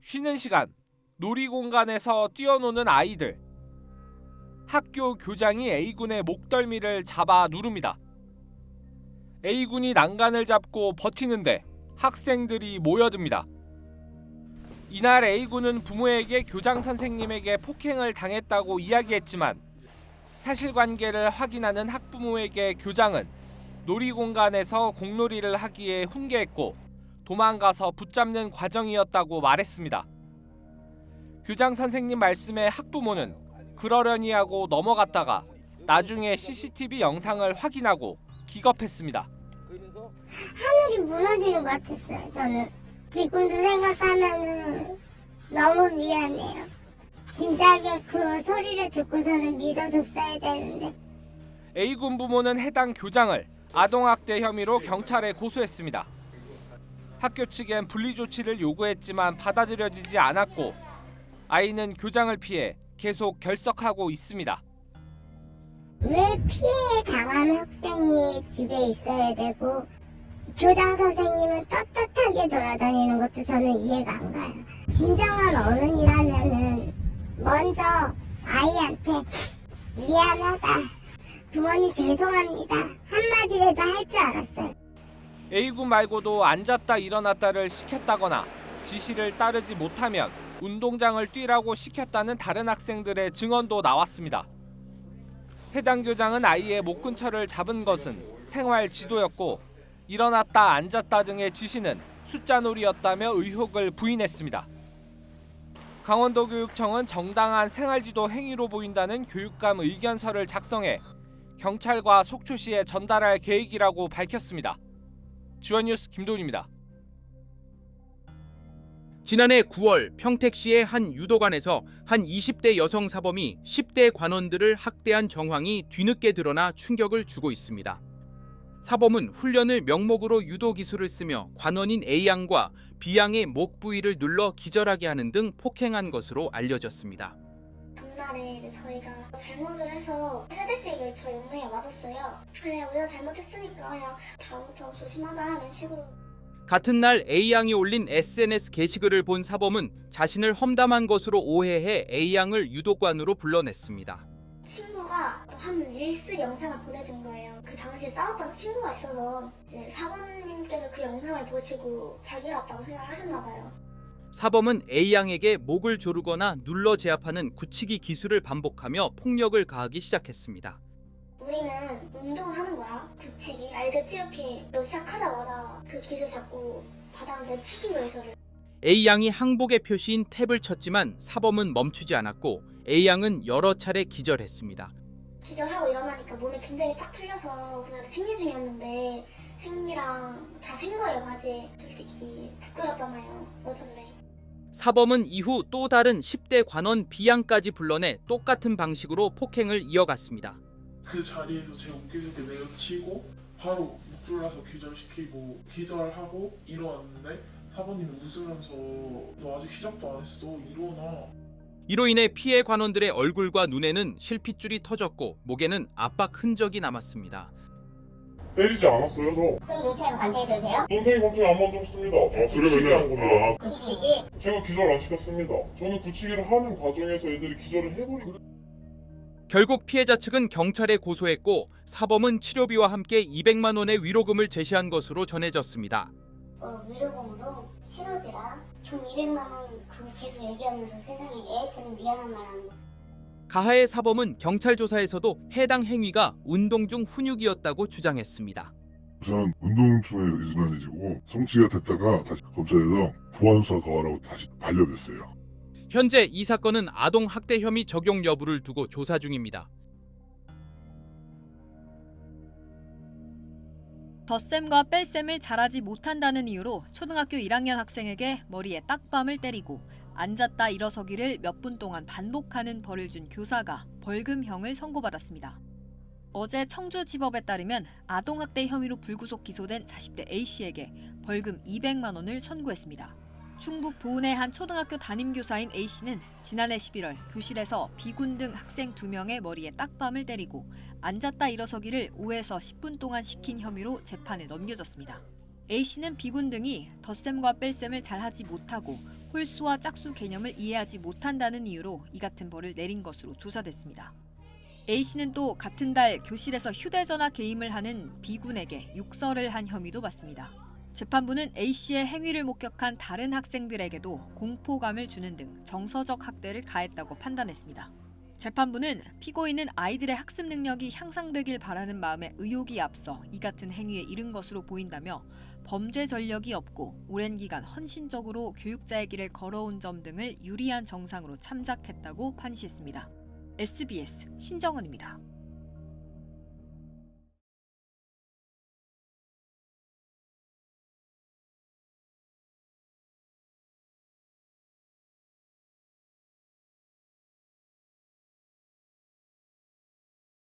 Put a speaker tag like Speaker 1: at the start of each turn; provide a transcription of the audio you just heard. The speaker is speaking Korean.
Speaker 1: 쉬는 시간, 놀이공간에서 뛰어노는 아이들. 학교 교장이 A군의 목덜미를 잡아 누릅니다. A군이 난간을 잡고 버티는데 학생들이 모여듭니다. 이날 A군은 부모에게 교장 선생님에게 폭행을 당했다고 이야기했지만 사실관계를 확인하는 학부모에게 교장은 놀이공간에서 공놀이를 하기에 훈계했고 도망가서 붙잡는 과정이었다고 말했습니다. 교장 선생님 말씀에 학부모는 그러려니 하고 넘어갔다가 나중에 CCTV 영상을 확인하고 기겁했습니다.
Speaker 2: 하늘이 무너지는 것 같았어요. 저는 지금도 생각하면은 너무 미안해요. 진작에 그 소리를 듣고서는 믿어줬어야 되는데.
Speaker 1: A군 부모는 해당 교장을 아동학대 혐의로 경찰에 고소했습니다. 학교 측엔 분리 조치를 요구했지만 받아들여지지 않았고 아이는 교장을 피해 계속 결석하고 있습니다.
Speaker 2: 왜 피해 당한 학생이 집에 있어야 되고 교장 선생님은 떳떳하게 돌아다니는 것도 저는 이해가 안 가요. 진정한 어른이라면은 먼저 아이한테 미안하다, 부모님 죄송합니다 한마디라도 할 줄 알았어요.
Speaker 1: A군 말고도 앉았다 일어났다를 시켰다거나 지시를 따르지 못하면 운동장을 뛰라고 시켰다는 다른 학생들의 증언도 나왔습니다. 해당 교장은 아이의 목 근처를 잡은 것은 생활 지도였고 일어났다 앉았다 등의 지시는 숫자놀이였다며 의혹을 부인했습니다. 강원도교육청은 정당한 생활지도 행위로 보인다는 교육감 의견서를 작성해 경찰과 속초시에 전달할 계획이라고 밝혔습니다. 지원뉴스 김도훈입니다.
Speaker 3: 지난해 9월 평택시의 한 유도관에서 한 20대 여성 사범이 10대 관원들을 학대한 정황이 뒤늦게 드러나 충격을 주고 있습니다. 사범은 훈련을 명목으로 유도 기술을 쓰며 관원인 A양과 B양의 목 부위를 눌러 기절하게 하는 등 폭행한 것으로 알려졌습니다.
Speaker 4: 전날에 이제 저희가 잘못을 해서 세대씩을 저희 엉덩이에 맞았어요. 그냥 우리가 잘못했으니까 그냥 다음부터 조심하자 이런 식으로.
Speaker 3: 같은 날 A양이 올린 SNS 게시글을 본 사범은 자신을 험담한 것으로 오해해 A양을 유도관으로 불러냈습니다.
Speaker 4: 친구가 또 한 릴스 영상을 보내준 거예요. 그 당시에 싸웠던 친구가 있어서 이제 사모님께서 그 영상을 보시고 자기가 왔다고 생각을 하셨나 봐요.
Speaker 3: 사범은 A양에게 목을 조르거나 눌러 제압하는 굳히기 기술을 반복하며 폭력을 가하기 시작했습니다.
Speaker 4: 우리는 운동을 하는 거야. 굳히기, 알겠지? 이렇게 시작하자마자 그 기술 자꾸 바닥에 치신 거예요, 저를.
Speaker 3: A양이 항복의 표시인 탭을 쳤지만 사범은 멈추지 않았고 A양은 여러 차례 기절했습니다.
Speaker 4: 기절하고 일어나니까 몸에 긴장이 딱 풀려서 그날은 생리 중이었는데 생리랑 다 센 거예요, 바지에. 솔직히 부끄럽잖아요, 여잔데.
Speaker 3: 사범은 이후 또 다른 10대 관원 B양까지 불러내 똑같은 방식으로 폭행을 이어갔습니다.
Speaker 5: 그 자리에서 제 옷깃을 내어치고 바로 목 졸라서 기절시키고 기절하고 일어났는데 사모님이 웃으면서 너 아직 시작도 안 했어, 일어나.
Speaker 3: 이로 인해 피해 관원들의 얼굴과 눈에는 실핏줄이 터졌고 목에는 압박 흔적이 남았습니다.
Speaker 5: 때리지 않았어요, 저.
Speaker 2: 그럼 눈탱이 관찰해도 돼요?
Speaker 5: 눈탱이 검탱이 안 만졌습니다. 저 굳히기 한 겁니다.
Speaker 2: 굳히기?
Speaker 5: 제가 기절 안 시켰습니다. 저는 굳히기를 하는 과정에서 애들이 기절을 해버리고.
Speaker 3: 결국 피해자 측은 경찰에 고소했고 사범은 치료비와 함께 200만 원의 위로금을 제시한 것으로 전해졌습니다.
Speaker 2: 위로금으로 치료비랑 총 200만 원 그거 계속 얘기하면서 세상에 애한테는 미안한 말 하는 거.
Speaker 3: 가하의 사범은 경찰 조사에서도 해당 행위가 운동 중 훈육이었다고 주장했습니다.
Speaker 6: 우선 운동 중에 의존해지고 성취가 됐다가 다시 검찰에서 보안수사 더 하라고 다시 반려됐어요.
Speaker 3: 현재 이 사건은 아동 학대 혐의 적용 여부를 두고 조사 중입니다.
Speaker 7: 덧셈과 뺄셈을 잘하지 못한다는 이유로 초등학교 1학년 학생에게 머리에 딱밤을 때리고 앉았다 일어서기를 몇 분 동안 반복하는 벌을 준 교사가 벌금형을 선고받았습니다. 어제 청주지법에 따르면 아동학대 혐의로 불구속 기소된 40대 A씨에게 벌금 200만 원을 선고했습니다. 충북 보은의 한 초등학교 담임교사인 A씨는 지난해 11월 교실에서 B군 등 학생 2명의 머리에 딱밤을 때리고 앉았다 일어서기를 5에서 10분 동안 시킨 혐의로 재판에 넘겨졌습니다. A씨는 B군 등이 덧셈과 뺄셈을 잘하지 못하고 홀수와 짝수 개념을 이해하지 못한다는 이유로 이 같은 벌을 내린 것으로 조사됐습니다. A씨는 또 같은 달 교실에서 휴대전화 게임을 하는 B군에게 욕설을 한 혐의도 받습니다. 재판부는 A씨의 행위를 목격한 다른 학생들에게도 공포감을 주는 등 정서적 학대를 가했다고 판단했습니다. 재판부는 피고인은 아이들의 학습 능력이 향상되길 바라는 마음에 의욕이 앞서 이 같은 행위에 이른 것으로 보인다며 범죄 전력이 없고 오랜 기간 헌신적으로 교육자의 길을 걸어온 점 등을 유리한 정상으로 참작했다고 판시했습니다. SBS 신정은입니다.